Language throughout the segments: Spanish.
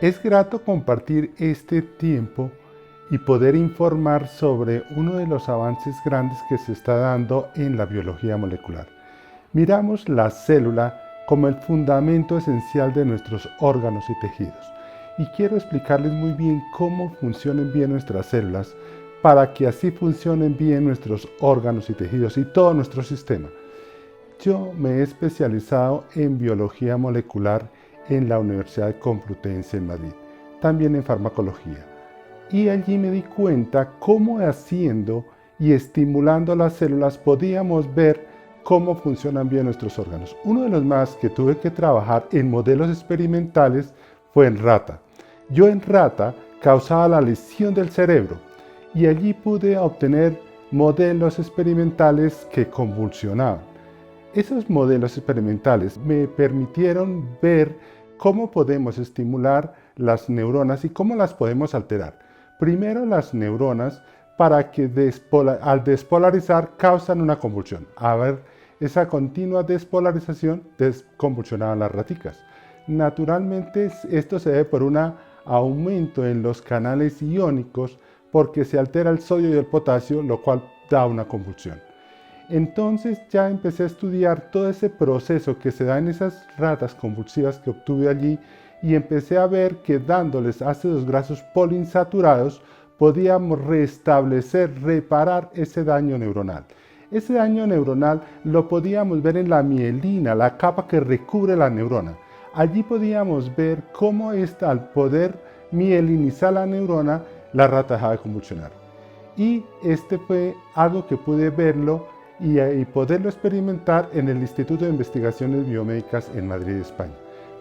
Es grato compartir este tiempo y poder informar sobre uno de los avances grandes que se está dando en la biología molecular. Miramos la célula como el fundamento esencial de nuestros órganos y tejidos. Y quiero explicarles muy bien cómo funcionan bien nuestras células para que así funcionen bien nuestros órganos y tejidos y todo nuestro sistema. Yo me he especializado en biología molecular en la Universidad Complutense en Madrid, también en farmacología. Y allí me di cuenta cómo haciendo y estimulando las células podíamos ver cómo funcionan bien nuestros órganos. Uno de los más que tuve que trabajar en modelos experimentales fue en rata. Yo en rata causaba la lesión del cerebro y allí pude obtener modelos experimentales que convulsionaban. Esos modelos experimentales me permitieron ver cómo podemos estimular las neuronas y cómo las podemos alterar. Primero las neuronas para que al despolarizar causan una convulsión. A ver, esa continua despolarización convulsionaba a las raticas. Naturalmente esto se debe por un aumento en los canales iónicos porque se altera el sodio y el potasio, lo cual da una convulsión. Entonces ya empecé a estudiar todo ese proceso que se da en esas ratas convulsivas que obtuve allí y empecé a ver que dándoles ácidos grasos poliinsaturados podíamos reparar ese daño neuronal. Ese daño neuronal lo podíamos ver en la mielina, la capa que recubre la neurona. Allí podíamos ver cómo al poder mielinizar la neurona, la rata dejaba de convulsionar. Y este fue algo que pude verlo y poderlo experimentar en el Instituto de Investigaciones Biomédicas en Madrid, España.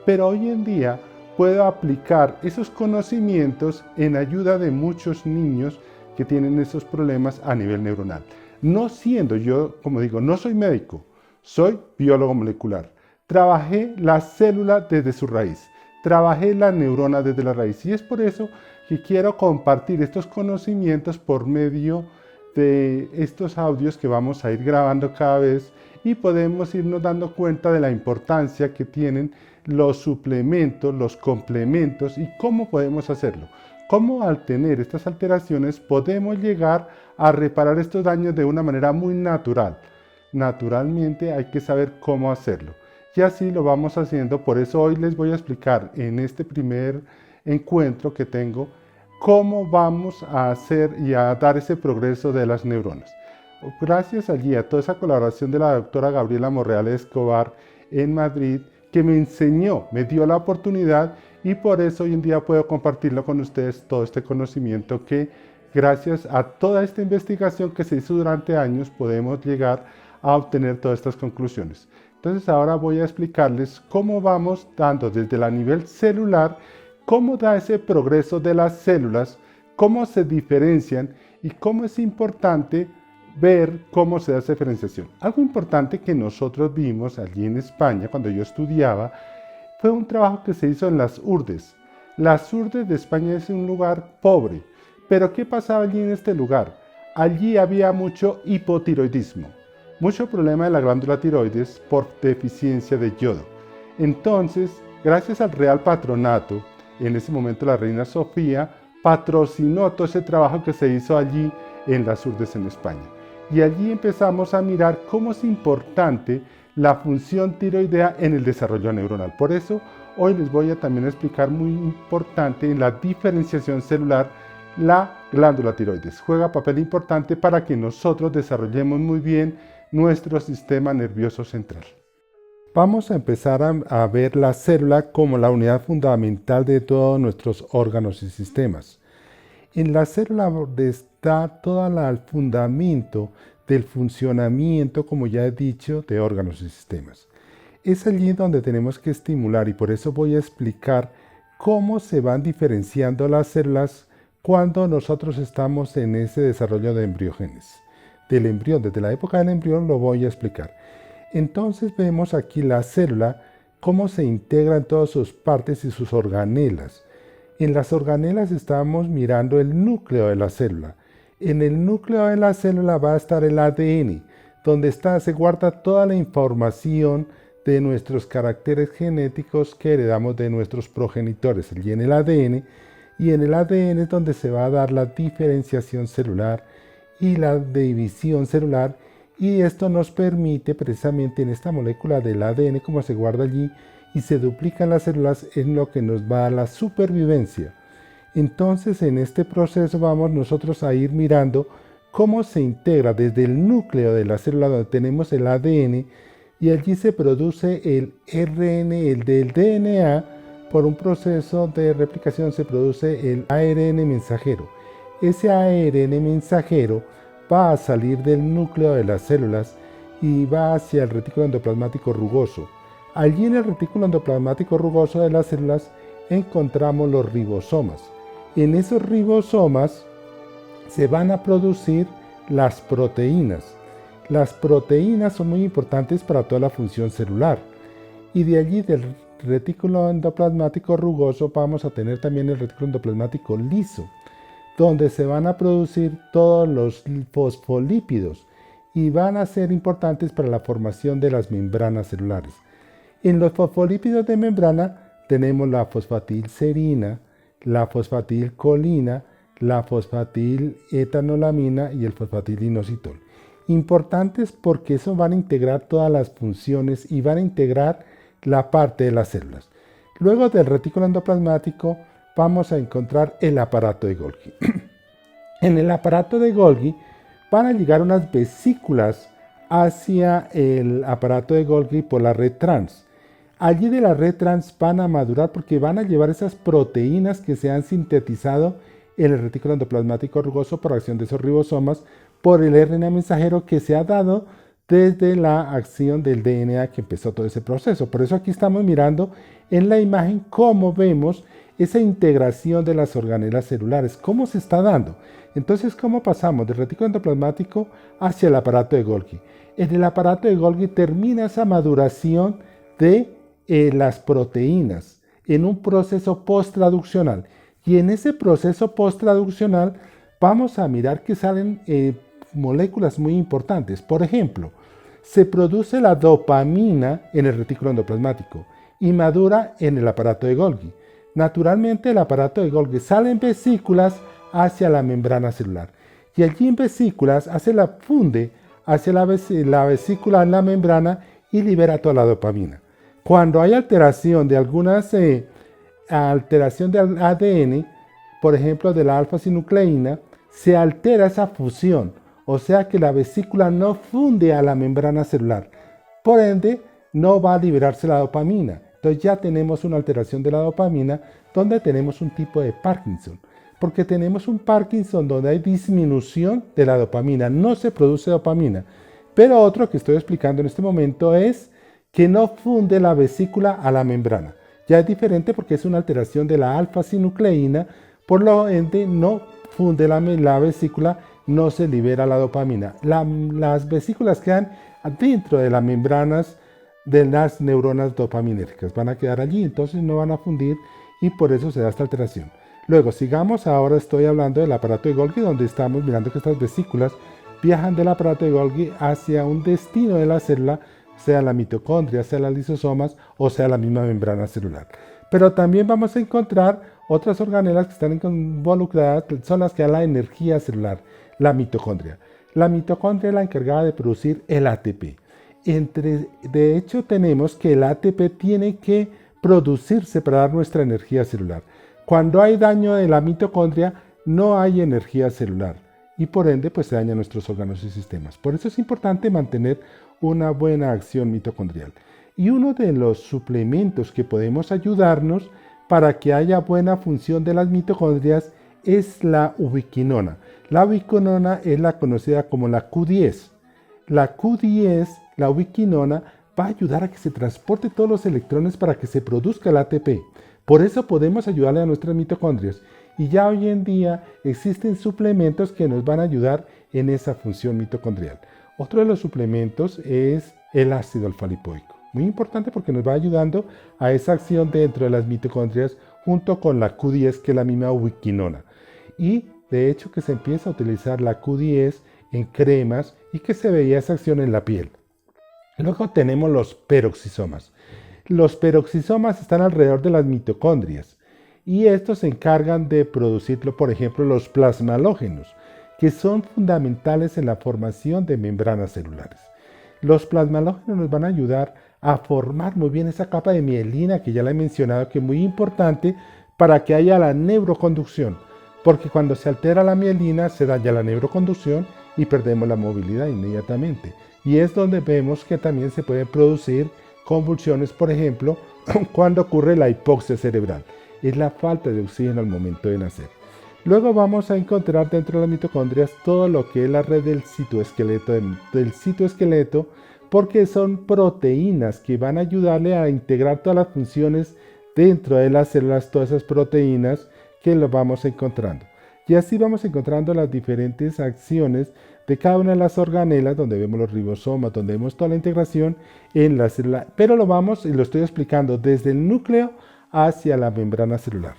Pero hoy en día puedo aplicar esos conocimientos en ayuda de muchos niños que tienen esos problemas a nivel neuronal. No siendo yo, como digo, no soy médico, soy biólogo molecular. Trabajé la célula desde su raíz, trabajé la neurona desde la raíz y es por eso que quiero compartir estos conocimientos por medio de estos audios que vamos a ir grabando cada vez y podemos irnos dando cuenta de la importancia que tienen los suplementos, los complementos y cómo podemos hacerlo. Cómo al tener estas alteraciones podemos llegar a reparar estos daños de una manera muy natural. Naturalmente hay que saber cómo hacerlo. Y así lo vamos haciendo, por eso hoy les voy a explicar en este primer encuentro que tengo cómo vamos a hacer y a dar ese progreso de las neuronas. Gracias allí a toda esa colaboración de la doctora Gabriela Morreales Escobar en Madrid, que me enseñó, me dio la oportunidad y por eso hoy en día puedo compartirlo con ustedes todo este conocimiento que gracias a toda esta investigación que se hizo durante años podemos llegar a obtener todas estas conclusiones. Entonces ahora voy a explicarles cómo vamos dando desde el nivel celular, cómo da ese progreso de las células, cómo se diferencian y cómo es importante ver cómo se da esa diferenciación. Algo importante que nosotros vimos allí en España cuando yo estudiaba fue un trabajo que se hizo en las Urdes. Las Urdes de España es un lugar pobre, pero ¿qué pasaba allí en este lugar? Allí había mucho hipotiroidismo, mucho problema de la glándula tiroides por deficiencia de yodo. Entonces, gracias al Real Patronato, en ese momento la reina Sofía patrocinó todo ese trabajo que se hizo allí en las Urdes en España. Y allí empezamos a mirar cómo es importante la función tiroidea en el desarrollo neuronal. Por eso hoy les voy a también explicar muy importante en la diferenciación celular la glándula tiroides. Juega papel importante para que nosotros desarrollemos muy bien nuestro sistema nervioso central. Vamos a empezar a ver la célula como la unidad fundamental de todos nuestros órganos y sistemas. En la célula está todo el fundamento del funcionamiento, como ya he dicho, de órganos y sistemas. Es allí donde tenemos que estimular y por eso voy a explicar cómo se van diferenciando las células cuando nosotros estamos en ese desarrollo de embriogénesis. Del embrión, desde la época del embrión lo voy a explicar. Entonces vemos aquí la célula, cómo se integra en todas sus partes y sus organelas. En las organelas estamos mirando el núcleo de la célula. En el núcleo de la célula va a estar el ADN, donde se guarda toda la información de nuestros caracteres genéticos que heredamos de nuestros progenitores, allí en el ADN, y en el ADN es donde se va a dar la diferenciación celular y la división celular, y esto nos permite precisamente en esta molécula del ADN, como se guarda allí y se duplican las células, en lo que nos va a dar la supervivencia. Entonces en este proceso vamos nosotros a ir mirando cómo se integra desde el núcleo de la célula donde tenemos el ADN, y allí se produce el RN, el del DNA. Por un proceso de replicación se produce el ARN mensajero. Ese ARN mensajero va a salir del núcleo de las células y va hacia el retículo endoplasmático rugoso. Allí en el retículo endoplasmático rugoso de las células encontramos los ribosomas. En esos ribosomas se van a producir las proteínas. Las proteínas son muy importantes para toda la función celular, y de allí del retículo endoplasmático rugoso vamos a tener también el retículo endoplasmático liso, donde se van a producir todos los fosfolípidos y van a ser importantes para la formación de las membranas celulares. En los fosfolípidos de membrana tenemos la fosfatilserina, la fosfatilcolina, la fosfatiletanolamina y el fosfatilinositol. Importantes porque eso van a integrar todas las funciones y van a integrar la parte de las células. Luego del retículo endoplasmático vamos a encontrar el aparato de Golgi. En el aparato de Golgi van a llegar unas vesículas hacia el aparato de Golgi por la red trans. Allí de la red trans van a madurar porque van a llevar esas proteínas que se han sintetizado en el retículo endoplasmático rugoso por acción de esos ribosomas, por el RNA mensajero que se ha dado desde la acción del DNA que empezó todo ese proceso. Por eso aquí estamos mirando en la imagen cómo vemos esa integración de las organelas celulares, cómo se está dando. Entonces, ¿cómo pasamos del retículo endoplasmático hacia el aparato de Golgi? En el aparato de Golgi termina esa maduración de las proteínas en un proceso posttraduccional. Y en ese proceso posttraduccional vamos a mirar que salen moléculas muy importantes. Por ejemplo, se produce la dopamina en el retículo endoplasmático y madura en el aparato de Golgi. Naturalmente el aparato de Golgi sale en vesículas hacia la membrana celular, y allí en vesículas funde hacia la vesícula en la membrana y libera toda la dopamina. Cuando hay alteración de algunas alteración del ADN, por ejemplo de la alfa-sinucleína, se altera esa fusión, o sea que la vesícula no funde a la membrana celular, por ende no va a liberarse la dopamina. Entonces ya tenemos una alteración de la dopamina, donde tenemos un tipo de Parkinson, porque tenemos un Parkinson donde hay disminución de la dopamina, no se produce dopamina. Pero otro que estoy explicando en este momento es que no funde la vesícula a la membrana. Ya es diferente porque es una alteración de la alfa-sinucleína, por lo ende no funde la vesícula, no se libera la dopamina. Las vesículas quedan dentro de las membranas de las neuronas dopaminérgicas, van a quedar allí, entonces no van a fundir, y por eso se da esta alteración. Luego sigamos, ahora estoy hablando del aparato de Golgi, donde estamos mirando que estas vesículas viajan del aparato de Golgi hacia un destino de la célula, sea la mitocondria, sea las lisosomas o sea la misma membrana celular. Pero también vamos a encontrar otras organelas que están involucradas, son las que dan la energía celular, la mitocondria. La mitocondria es la encargada de producir el ATP. De hecho, tenemos que el ATP tiene que producirse para dar nuestra energía celular. Cuando hay daño de la mitocondria, no hay energía celular y por ende pues se dañan nuestros órganos y sistemas. Por eso es importante mantener una buena acción mitocondrial. Y uno de los suplementos que podemos ayudarnos para que haya buena función de las mitocondrias es la ubiquinona. La ubiquinona es la conocida como la Q10. La Q10, la ubiquinona, va a ayudar a que se transporte todos los electrones para que se produzca el ATP. Por eso podemos ayudarle a nuestras mitocondrias. Y ya hoy en día existen suplementos que nos van a ayudar en esa función mitocondrial. Otro de los suplementos es el ácido alfa-lipoico. Muy importante porque nos va ayudando a esa acción dentro de las mitocondrias junto con la Q10, que es la misma ubiquinona. Y de hecho que se empieza a utilizar la Q10 en cremas y que se veía esa acción en la piel. Luego tenemos los peroxisomas. Los peroxisomas están alrededor de las mitocondrias y estos se encargan de producirlo, por ejemplo, los plasmalógenos, que son fundamentales en la formación de membranas celulares. Los plasmalógenos nos van a ayudar a formar muy bien esa capa de mielina que ya la he mencionado, que es muy importante para que haya la neuroconducción, porque cuando se altera la mielina se daña la neuroconducción y perdemos la movilidad inmediatamente. Y es donde vemos que también se pueden producir convulsiones, por ejemplo, cuando ocurre la hipoxia cerebral. Es la falta de oxígeno al momento de nacer. Luego vamos a encontrar dentro de las mitocondrias todo lo que es la red del citoesqueleto, porque son proteínas que van a ayudarle a integrar todas las funciones dentro de las células, todas esas proteínas que lo vamos encontrando. Y así vamos encontrando las diferentes acciones de cada una de las organelas, donde vemos los ribosomas, donde vemos toda la integración en la célula, pero lo vamos y lo estoy explicando desde el núcleo hacia la membrana celular.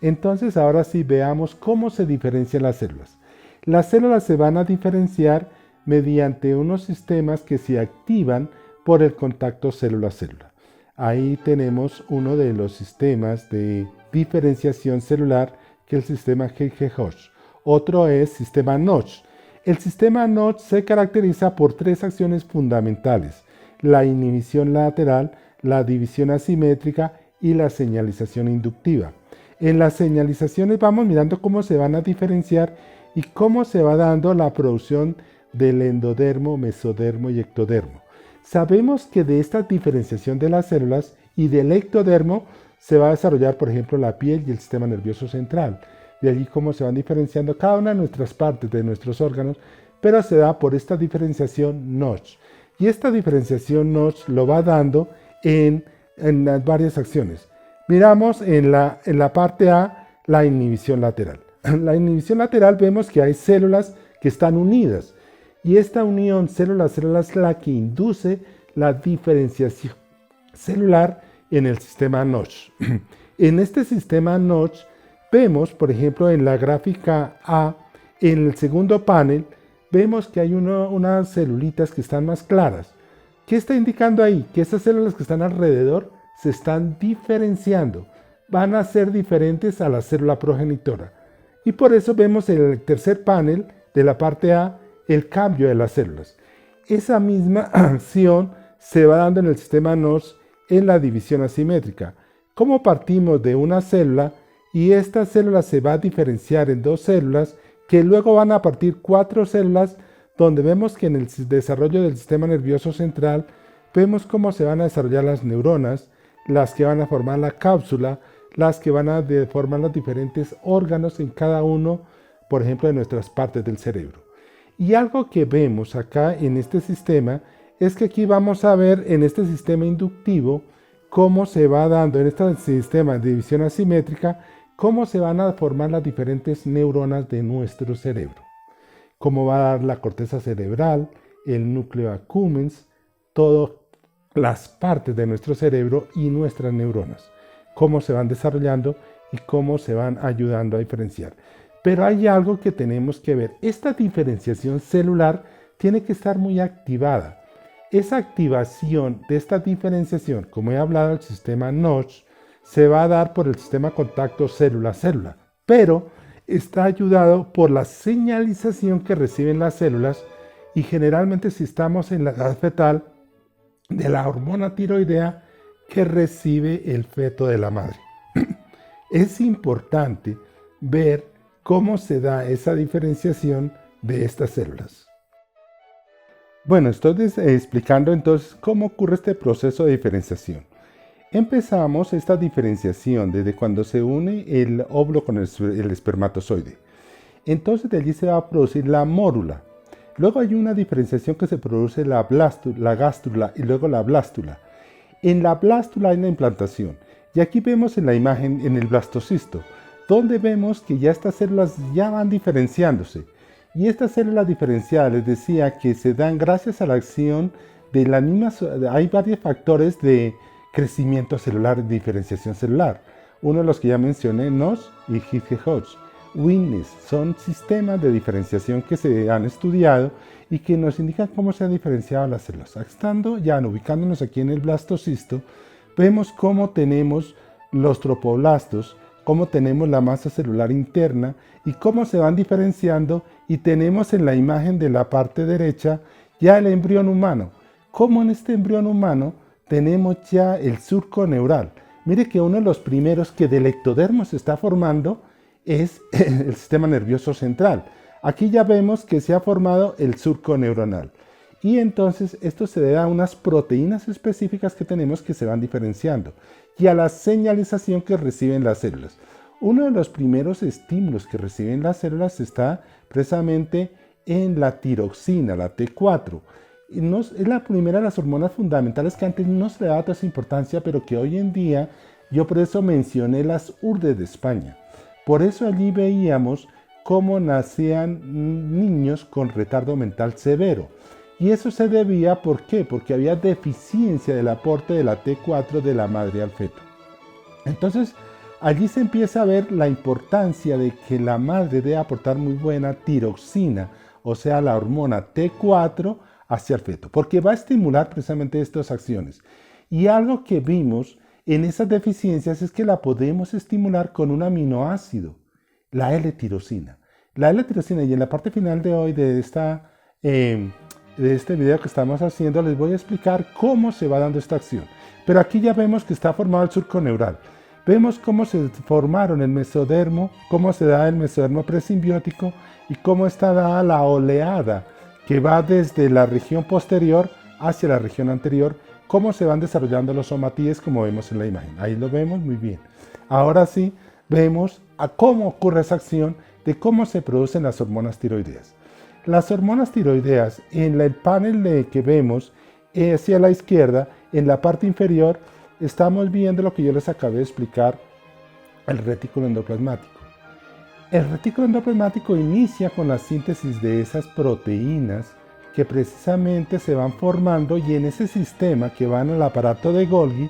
Entonces ahora sí veamos cómo se diferencian las células. Las células se van a diferenciar mediante unos sistemas que se activan por el contacto célula-célula. Ahí tenemos uno de los sistemas de diferenciación celular, que es el sistema G-G-Hodge. Otro es sistema Notch. El sistema Notch se caracteriza por tres acciones fundamentales: la inhibición lateral, la división asimétrica y la señalización inductiva. En las señalizaciones vamos mirando cómo se van a diferenciar y cómo se va dando la producción del endodermo, mesodermo y ectodermo. Sabemos que de esta diferenciación de las células y del ectodermo se va a desarrollar, por ejemplo, la piel y el sistema nervioso central. De allí cómo se van diferenciando cada una de nuestras partes, de nuestros órganos, pero se da por esta diferenciación Notch. Y esta diferenciación Notch lo va dando en las varias acciones. Miramos en la parte A la inhibición lateral. La inhibición lateral vemos que hay células que están unidas y esta unión célula-célula es la que induce la diferenciación celular en el sistema Notch. En este sistema Notch vemos, por ejemplo, en la gráfica A, en el segundo panel, vemos que hay unas celulitas que están más claras. ¿Qué está indicando ahí? Que esas células que están alrededor se están diferenciando, van a ser diferentes a la célula progenitora. Y por eso vemos en el tercer panel de la parte A el cambio de las células. Esa misma acción se va dando en el sistema Notch en la división asimétrica. Como partimos de una célula y esta célula se va a diferenciar en dos células que luego van a partir cuatro células, donde vemos que en el desarrollo del sistema nervioso central vemos cómo se van a desarrollar las neuronas, las que van a formar la cápsula, las que van a formar los diferentes órganos en cada uno, por ejemplo, de nuestras partes del cerebro. Y algo que vemos acá en este sistema es que aquí vamos a ver en este sistema inductivo cómo se va dando en este sistema de división asimétrica, cómo se van a formar las diferentes neuronas de nuestro cerebro. Cómo va a dar la corteza cerebral, el núcleo accumbens, todas las partes de nuestro cerebro y nuestras neuronas. Cómo se van desarrollando y cómo se van ayudando a diferenciar. Pero hay algo que tenemos que ver. Esta diferenciación celular tiene que estar muy activada. Esa activación de esta diferenciación, como he hablado, el sistema Notch, se va a dar por el sistema contacto célula-célula, pero está ayudado por la señalización que reciben las células y generalmente si estamos en la edad fetal de la hormona tiroidea que recibe el feto de la madre. Es importante ver cómo se da esa diferenciación de estas células. Bueno, estoy explicando entonces cómo ocurre este proceso de diferenciación. Empezamos esta diferenciación desde cuando se une el óvulo con el espermatozoide. Entonces de allí se va a producir la mórula. Luego hay una diferenciación que se produce la gástrula y luego la blástula. En la blástula hay una implantación. Y aquí vemos en la imagen en el blastocisto, donde vemos que ya estas células ya van diferenciándose. Y estas células diferenciadas, les decía que se dan gracias a la acción de la misma. Hay varios factores de crecimiento celular y diferenciación celular. Uno de los que ya mencioné, Notch y Higgs-Hodge. Witness. Son sistemas de diferenciación que se han estudiado y que nos indican cómo se han diferenciado las células. Ubicándonos aquí en el blastocisto, vemos cómo tenemos los tropoblastos, cómo tenemos la masa celular interna y cómo se van diferenciando, y tenemos en la imagen de la parte derecha ya el embrión humano. Como en este embrión humano tenemos ya el surco neural. Mire que uno de los primeros que del ectodermo se está formando es el sistema nervioso central. Aquí ya vemos que se ha formado el surco neuronal. Y entonces esto se debe a unas proteínas específicas que tenemos que se van diferenciando y a la señalización que reciben las células. Uno de los primeros estímulos que reciben las células está precisamente en la tiroxina, la T4. Es la primera de las hormonas fundamentales que antes no se le daba tanta importancia, pero que hoy en día, yo por eso mencioné las URDES de España. Por eso allí veíamos cómo nacían niños con retardo mental severo. Y eso se debía, ¿por qué? Porque había deficiencia del aporte de la T4 de la madre al feto. Entonces, allí se empieza a ver la importancia de que la madre debe aportar muy buena tiroxina, o sea, la hormona T4 hacia el feto, porque va a estimular precisamente estas acciones. Y algo que vimos en esas deficiencias es que la podemos estimular con un aminoácido, la L-tirosina. La L-tirosina, y en la parte final de hoy de este video que estamos haciendo, les voy a explicar cómo se va dando esta acción. Pero aquí ya vemos que está formado el surco neural. Vemos cómo se formaron el mesodermo, cómo se da el mesodermo presimbiótico y cómo está dada la oleada que va desde la región posterior hacia la región anterior, cómo se van desarrollando los somatíes como vemos en la imagen. Ahí lo vemos muy bien. Ahora sí, vemos a cómo ocurre esa acción de cómo se producen las hormonas tiroideas. Las hormonas tiroideas, en el panel que vemos hacia la izquierda, en la parte inferior, estamos viendo lo que yo les acabé de explicar, el retículo endoplasmático. El retículo endoplasmático inicia con la síntesis de esas proteínas que precisamente se van formando, y en ese sistema que van al aparato de Golgi,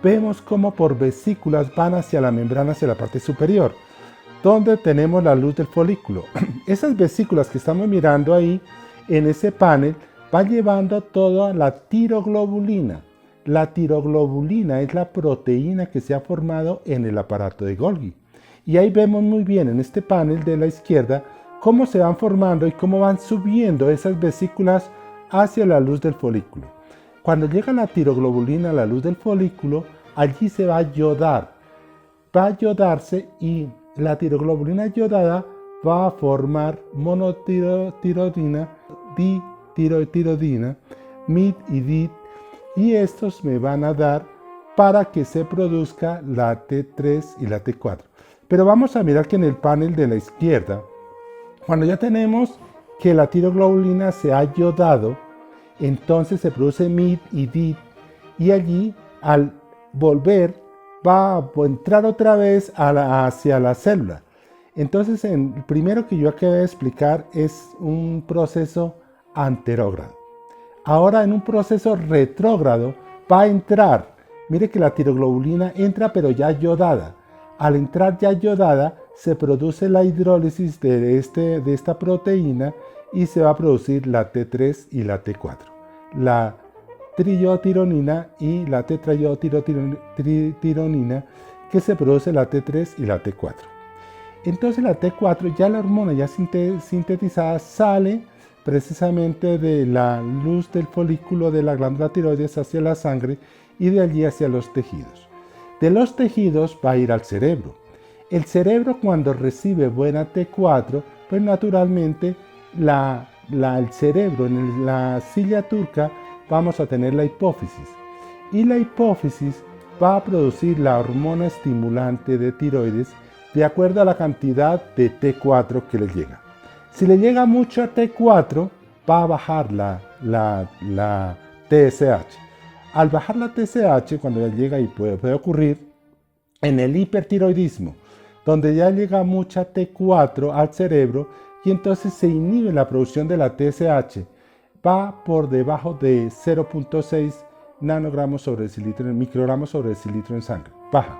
vemos cómo por vesículas van hacia la membrana, hacia la parte superior, donde tenemos la luz del folículo. Esas vesículas que estamos mirando ahí en ese panel van llevando toda la tiroglobulina. La tiroglobulina es la proteína que se ha formado en el aparato de Golgi. Y ahí vemos muy bien en este panel de la izquierda cómo se van formando y cómo van subiendo esas vesículas hacia la luz del folículo. Cuando llega la tiroglobulina a la luz del folículo, allí se va a yodar. Va a yodarse y la tiroglobulina yodada va a formar monotiroidina, ditiroidina, mid y dit, y estos me van a dar para que se produzca la T3 y la T4. Pero vamos a mirar que en el panel de la izquierda, cuando ya tenemos que la tiroglobulina se ha yodado, entonces se produce mid y dit, y allí al volver va a entrar otra vez hacia la célula. Entonces el primero que yo acabo de explicar es un proceso anterógrado. Ahora en un proceso retrógrado va a entrar, mire que la tiroglobulina entra pero ya yodada. Al entrar ya yodada se produce la hidrólisis de esta proteína y se va a producir la T3 y la T4. La triiotironina y la tetraiotironina, que se produce la T3 y la T4. Entonces la T4, ya la hormona ya sintetizada, sale precisamente de la luz del folículo de la glándula tiroides hacia la sangre y de allí hacia los tejidos. De los tejidos va a ir al cerebro. El cerebro, cuando recibe buena T4, pues naturalmente el cerebro en la silla turca vamos a tener la hipófisis. Y la hipófisis va a producir la hormona estimulante de tiroides de acuerdo a la cantidad de T4 que le llega. Si le llega mucha T4, va a bajar la TSH. Al bajar la TSH, cuando ya llega, y puede ocurrir en el hipertiroidismo, donde ya llega mucha T4 al cerebro y entonces se inhibe la producción de la TSH, va por debajo de 0.6 nanogramos sobre decilitro, microgramos sobre decilitro en sangre, baja.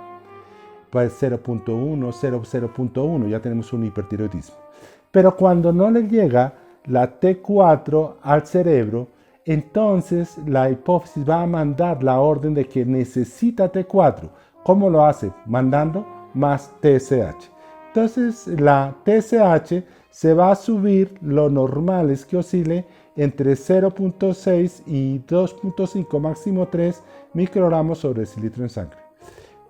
pues 0.1, 0.1, ya tenemos un hipertiroidismo. Pero cuando no le llega la T4 al cerebro, entonces la hipófisis va a mandar la orden de que necesita T4. ¿Cómo lo hace? Mandando más TSH. Entonces la TSH se va a subir, lo normal es que oscile entre 0.6 y 2.5, máximo 3 microgramos sobre decilitro en sangre.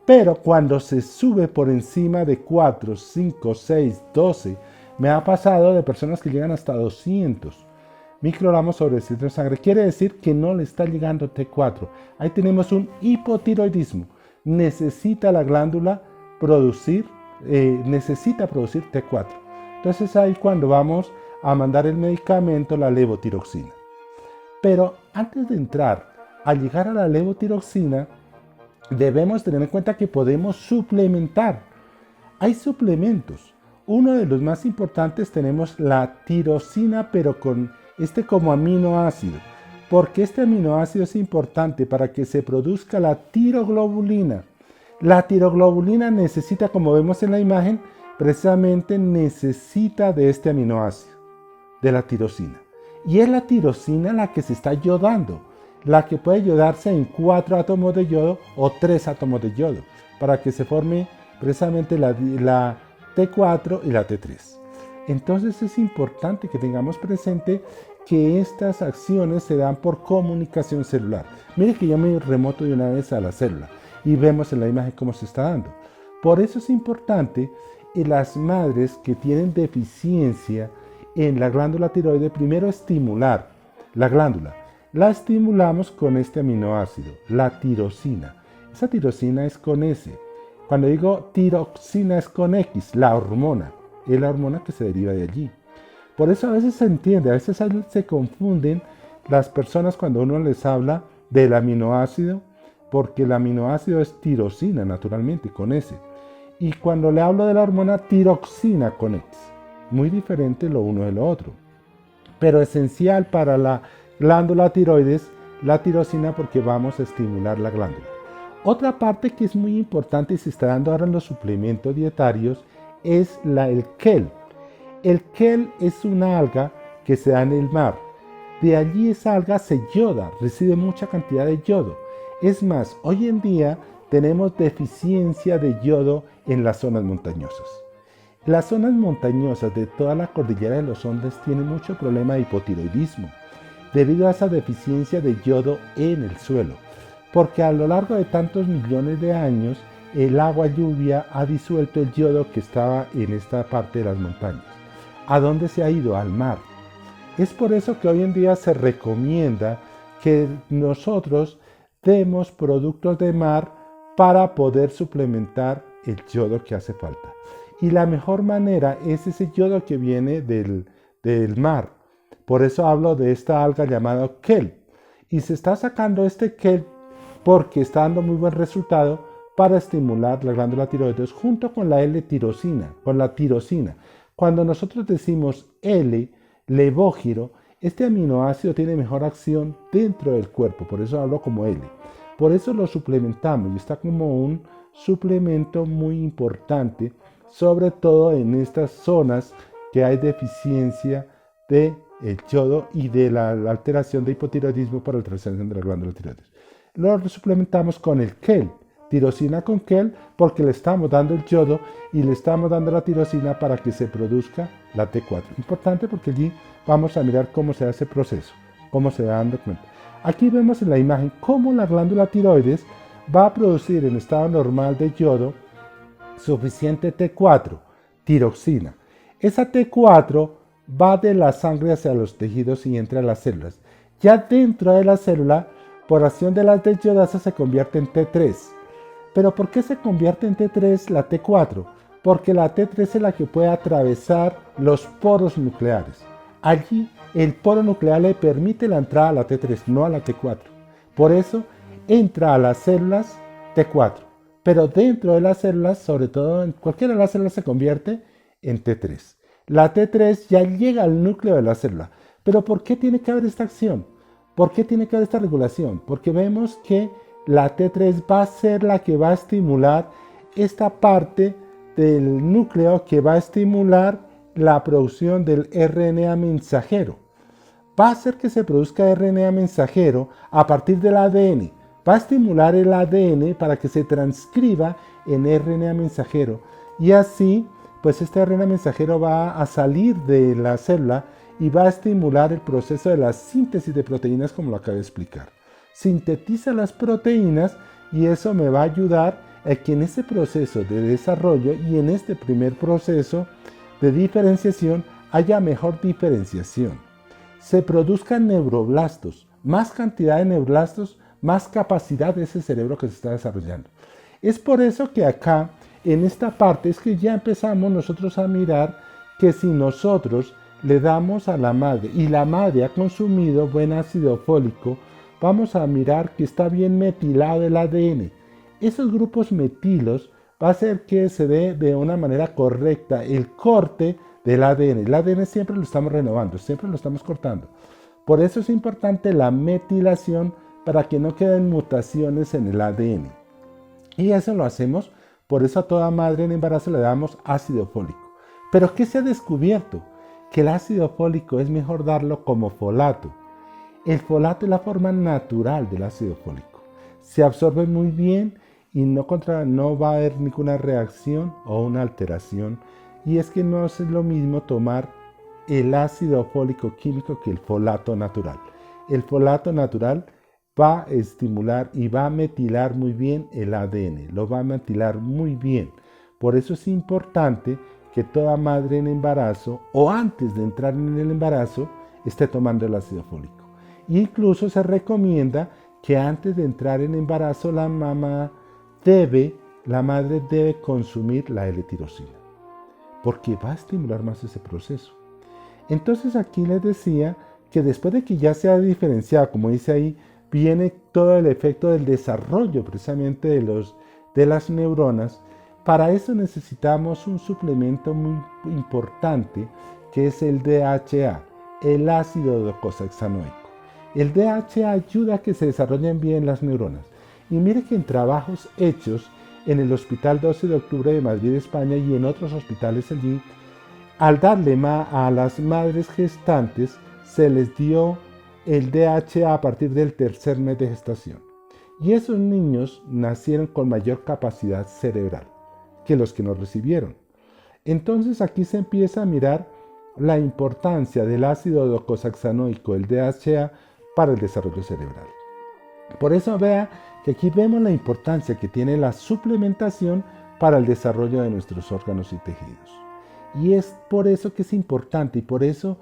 Pero cuando se sube por encima de 4, 5, 6, 12, me ha pasado de personas que llegan hasta 200 microgramos sobre decilitro en sangre. Quiere decir que no le está llegando T4. Ahí tenemos un hipotiroidismo. Necesita la glándula producir T4. Entonces ahí cuando vamos a mandar el medicamento, la levotiroxina. Pero antes de entrar a llegar a la levotiroxina, debemos tener en cuenta que podemos suplementar. Hay suplementos. Uno de los más importantes tenemos la tirosina, pero con como aminoácido. Porque este aminoácido es importante para que se produzca la tiroglobulina. La tiroglobulina necesita, como vemos en la imagen, precisamente necesita de este aminoácido, de la tirosina. Y es la tirosina la que se está yodando, la que puede yodarse en 4 átomos de yodo o 3 átomos de yodo, para que se forme precisamente la T4 y la T3. Entonces es importante que tengamos presente que estas acciones se dan por comunicación celular. Mire que yo me remoto de una vez a la célula y vemos en la imagen cómo se está dando. Por eso es importante en las madres que tienen deficiencia en la glándula tiroide, primero estimular la glándula. La estimulamos con este aminoácido, la tirosina. Esa tirosina es con S. Cuando digo tiroxina es con X, la hormona. Es la hormona que se deriva de allí. Por eso a veces se entiende, a veces se confunden las personas cuando uno les habla del aminoácido, porque el aminoácido es tirosina naturalmente, con S. Y cuando le hablo de la hormona, tiroxina con X. Muy diferente lo uno de lo otro. Pero esencial para la glándula tiroides, la tirosina, porque vamos a estimular la glándula. Otra parte que es muy importante y se está dando ahora en los suplementos dietarios es el KEL. El KEL es una alga que se da en el mar. De allí esa alga se yoda, recibe mucha cantidad de yodo. Es más, hoy en día tenemos deficiencia de yodo en las zonas montañosas. Las zonas montañosas de toda la cordillera de los Andes tienen mucho problema de hipotiroidismo debido a esa deficiencia de yodo en el suelo, porque a lo largo de tantos millones de años el agua lluvia ha disuelto el yodo que estaba en esta parte de las montañas. ¿A dónde se ha ido? Al mar. Es por eso que hoy en día se recomienda que nosotros demos productos de mar para poder suplementar el yodo que hace falta. Y la mejor manera es ese yodo que viene del mar. Por eso hablo de esta alga llamada KEL. Y se está sacando este KEL porque está dando muy buen resultado para estimular la glándula tiroides junto con la L-tirosina, con la tirosina. Cuando nosotros decimos L, levógiro, este aminoácido tiene mejor acción dentro del cuerpo, por eso hablo como L. Por eso lo suplementamos y está como un suplemento muy importante, sobre todo en estas zonas que hay deficiencia de el yodo y de la alteración de hipotiroidismo por alteración de la glándula tiroides. Lo suplementamos con el KEL, tirosina con KEL, porque le estamos dando el yodo y le estamos dando la tirosina para que se produzca la T4. Importante porque allí vamos a mirar cómo se hace ese proceso, cómo se va dando cuenta. Aquí vemos en la imagen cómo la glándula tiroides va a producir en estado normal de yodo suficiente T4, tiroxina. Esa T4 va de la sangre hacia los tejidos y entra a las células. Ya dentro de la célula, por acción de las desyodasas, se convierte en T3. ¿Pero por qué se convierte en T3 la T4? Porque la T3 es la que puede atravesar los poros nucleares. Allí el poro nuclear le permite la entrada a la T3, no a la T4. Por eso entra a las células T4. Pero dentro de las células, sobre todo en cualquiera de las células, se convierte en T3. La T3 ya llega al núcleo de la célula. ¿Pero por qué tiene que haber esta acción? ¿Por qué tiene que haber esta regulación? Porque vemos que la T3 va a ser la que va a estimular esta parte del núcleo que va a estimular la producción del RNA mensajero. Va a hacer que se produzca RNA mensajero a partir del ADN. Va a estimular el ADN para que se transcriba en RNA mensajero. Y así, pues este RNA mensajero va a salir de la célula y va a estimular el proceso de la síntesis de proteínas, como lo acabo de explicar. Sintetiza las proteínas y eso me va a ayudar a que en este proceso de desarrollo y en este primer proceso de diferenciación haya mejor diferenciación. Se produzcan neuroblastos, más cantidad de neuroblastos, más capacidad de ese cerebro que se está desarrollando. Es por eso que acá, en esta parte, es que ya empezamos nosotros a mirar que si nosotros le damos a la madre y la madre ha consumido buen ácido fólico, vamos a mirar que está bien metilado el ADN. Esos grupos metilos va a hacer que se dé de una manera correcta el corte del ADN. El ADN siempre lo estamos renovando, siempre lo estamos cortando. Por eso es importante la metilación para que no queden mutaciones en el ADN. Y eso lo hacemos, por eso a toda madre en embarazo le damos ácido fólico. Pero ¿qué se ha descubierto? Que el ácido fólico es mejor darlo como folato. El folato es la forma natural del ácido fólico. Se absorbe muy bien y no va a haber ninguna reacción o una alteración. Y es que no es lo mismo tomar el ácido fólico químico que el folato natural. El folato natural va a estimular y va a metilar muy bien el ADN, lo va a metilar muy bien. Por eso es importante que toda madre en embarazo o antes de entrar en el embarazo esté tomando el ácido fólico. E incluso se recomienda que antes de entrar en embarazo la madre debe consumir la L-tirosina, porque va a estimular más ese proceso. Entonces aquí les decía que después de que ya se ha diferenciado, como dice ahí, viene todo el efecto del desarrollo precisamente de las neuronas. Para eso necesitamos un suplemento muy importante que es el DHA, el ácido docosahexaenoico. El DHA ayuda a que se desarrollen bien las neuronas. Y mire que en trabajos hechos en el Hospital 12 de Octubre de Madrid, España, y en otros hospitales allí, al darle a las madres gestantes se les dio el DHA a partir del tercer mes de gestación. Y esos niños nacieron con mayor capacidad cerebral que los que no recibieron. Entonces aquí se empieza a mirar la importancia del ácido docosahexaenoico, el DHA, para el desarrollo cerebral. Por eso vea que aquí vemos la importancia que tiene la suplementación para el desarrollo de nuestros órganos y tejidos. Y es por eso que es importante y por eso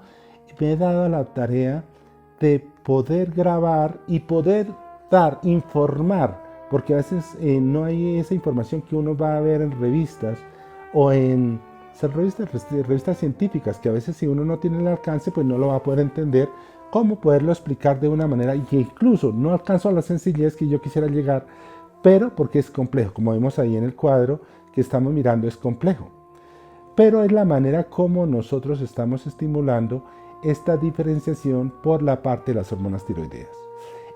me he dado la tarea de poder grabar y poder informar, porque a veces no hay esa información que uno va a ver en revistas o en revistas científicas, que a veces si uno no tiene el alcance, pues no lo va a poder entender, cómo poderlo explicar de una manera, y que incluso no alcanzo a la sencillez que yo quisiera llegar, pero porque es complejo, como vemos ahí en el cuadro que estamos mirando, es complejo. Pero es la manera como nosotros estamos estimulando esta diferenciación por la parte de las hormonas tiroideas.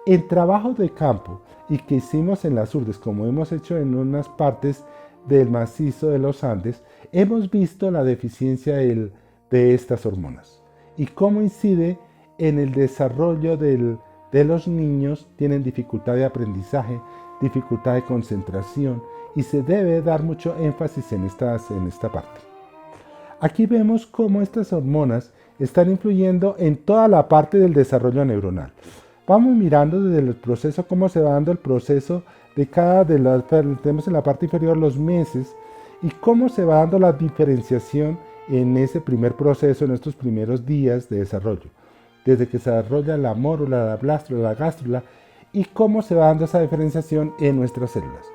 En trabajos de campo y que hicimos en las URDES, como hemos hecho en unas partes del macizo de los Andes, hemos visto la deficiencia de estas hormonas y cómo incide en el desarrollo de los niños. Tienen dificultad de aprendizaje, dificultad de concentración, y se debe dar mucho énfasis en esta parte. Aquí vemos cómo estas hormonas están influyendo en toda la parte del desarrollo neuronal. Vamos mirando desde el proceso, cómo se va dando el proceso de tenemos en la parte inferior los meses, y cómo se va dando la diferenciación en ese primer proceso, en estos primeros días de desarrollo, desde que se desarrolla la mórula, la blástula, la gástrula, y cómo se va dando esa diferenciación en nuestras células.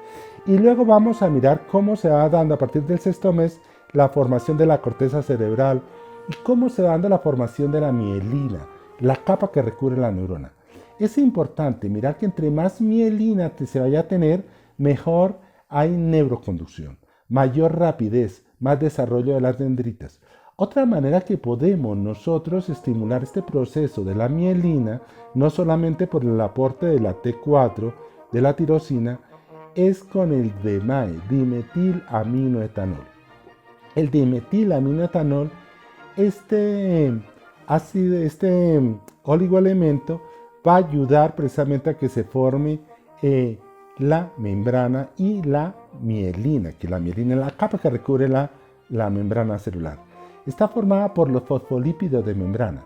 Y luego vamos a mirar cómo se va dando a partir del sexto mes la formación de la corteza cerebral y cómo se va dando la formación de la mielina, la capa que recubre la neurona. Es importante mirar que entre más mielina se vaya a tener, mejor hay neuroconducción, mayor rapidez, más desarrollo de las dendritas. Otra manera que podemos nosotros estimular este proceso de la mielina, no solamente por el aporte de la T4, de la tirosina, es con el DMAE, dimetilaminoetanol. El dimetilaminoetanol, este ácido, oligoelemento va a ayudar precisamente a que se forme la membrana y la mielina, que la mielina es la capa que recubre la membrana celular. Está formada por los fosfolípidos de membrana.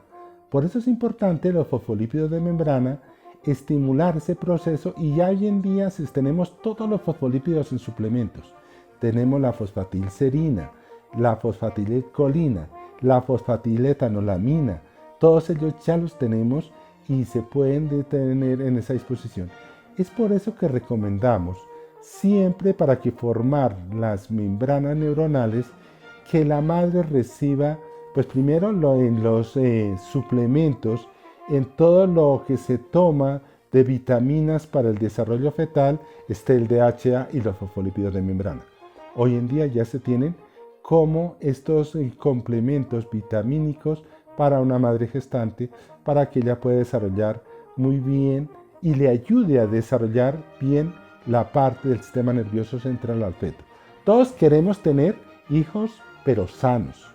Por eso es importante los fosfolípidos de membrana estimular ese proceso, y ya hoy en día tenemos todos los fosfolípidos en suplementos. Tenemos la fosfatilserina, la fosfatilcolina, la fosfatiletanolamina. Todos ellos ya los tenemos y se pueden tener en esa disposición. Es por eso que recomendamos siempre, para que formar las membranas neuronales, que la madre reciba, pues primero en los suplementos, en todo lo que se toma de vitaminas para el desarrollo fetal, esté el DHA y los fosfolípidos de membrana. Hoy en día ya se tienen como estos complementos vitamínicos para una madre gestante, para que ella pueda desarrollar muy bien y le ayude a desarrollar bien la parte del sistema nervioso central al feto. Todos queremos tener hijos, pero sanos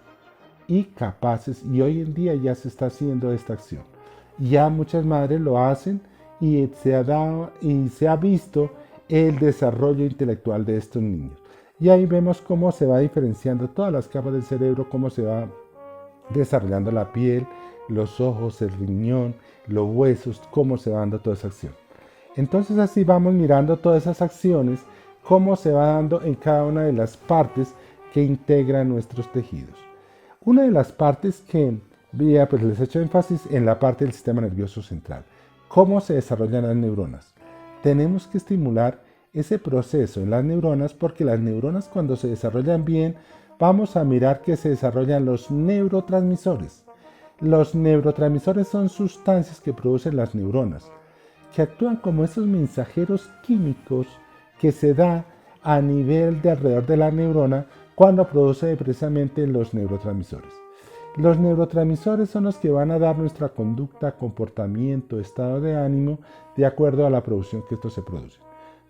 y capaces, y hoy en día ya se está haciendo esta acción. Ya muchas madres lo hacen y se ha visto el desarrollo intelectual de estos niños. Y ahí vemos cómo se va diferenciando todas las capas del cerebro, cómo se va desarrollando la piel, los ojos, el riñón, los huesos, cómo se va dando toda esa acción. Entonces así vamos mirando todas esas acciones, cómo se va dando en cada una de las partes que integran nuestros tejidos. Una de las partes que pues les he hecho énfasis en la parte del sistema nervioso central. ¿Cómo se desarrollan las neuronas? Tenemos que estimular ese proceso en las neuronas, porque las neuronas, cuando se desarrollan bien, vamos a mirar que se desarrollan los neurotransmisores. Los neurotransmisores son sustancias que producen las neuronas, que actúan como esos mensajeros químicos que se da a nivel de alrededor de la neurona cuando produce precisamente los neurotransmisores. Los neurotransmisores son los que van a dar nuestra conducta, comportamiento, estado de ánimo, de acuerdo a la producción que estos se producen.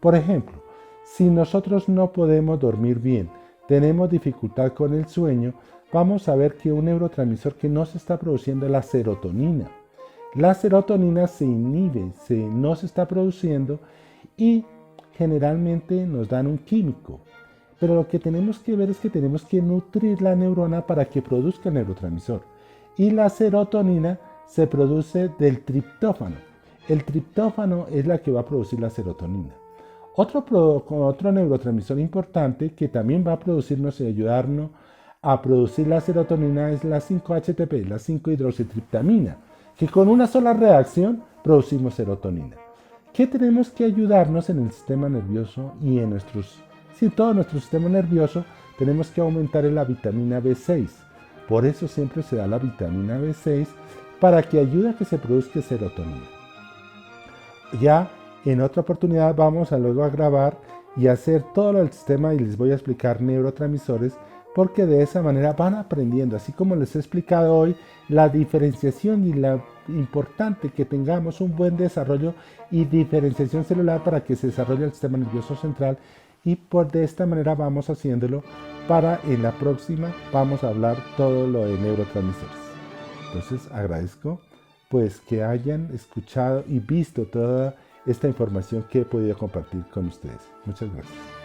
Por ejemplo, si nosotros no podemos dormir bien, tenemos dificultad con el sueño, vamos a ver que un neurotransmisor que no se está produciendo es la serotonina. La serotonina se inhibe, no se está produciendo, y generalmente nos dan un químico. Pero lo que tenemos que ver es que tenemos que nutrir la neurona para que produzca el neurotransmisor. Y la serotonina se produce del triptófano. El triptófano es la que va a producir la serotonina. Otro neurotransmisor importante que también va a producirnos y ayudarnos a producir la serotonina es la 5-HTP, la 5-hidroxitriptamina, que con una sola reacción producimos serotonina. ¿Qué tenemos que ayudarnos en el sistema nervioso y en todo nuestro sistema nervioso? Tenemos que aumentar la vitamina B6. Por eso siempre se da la vitamina B6, para que ayude a que se produzca serotonina. Ya en otra oportunidad vamos a luego a grabar y hacer todo el sistema, y les voy a explicar neurotransmisores, porque de esa manera van aprendiendo, así como les he explicado hoy, la diferenciación y la importante que tengamos un buen desarrollo y diferenciación celular para que se desarrolle el sistema nervioso central. Y de esta manera vamos haciéndolo, para en la próxima vamos a hablar todo lo de neurotransmisores. Entonces agradezco pues que hayan escuchado y visto toda esta información que he podido compartir con ustedes. Muchas gracias.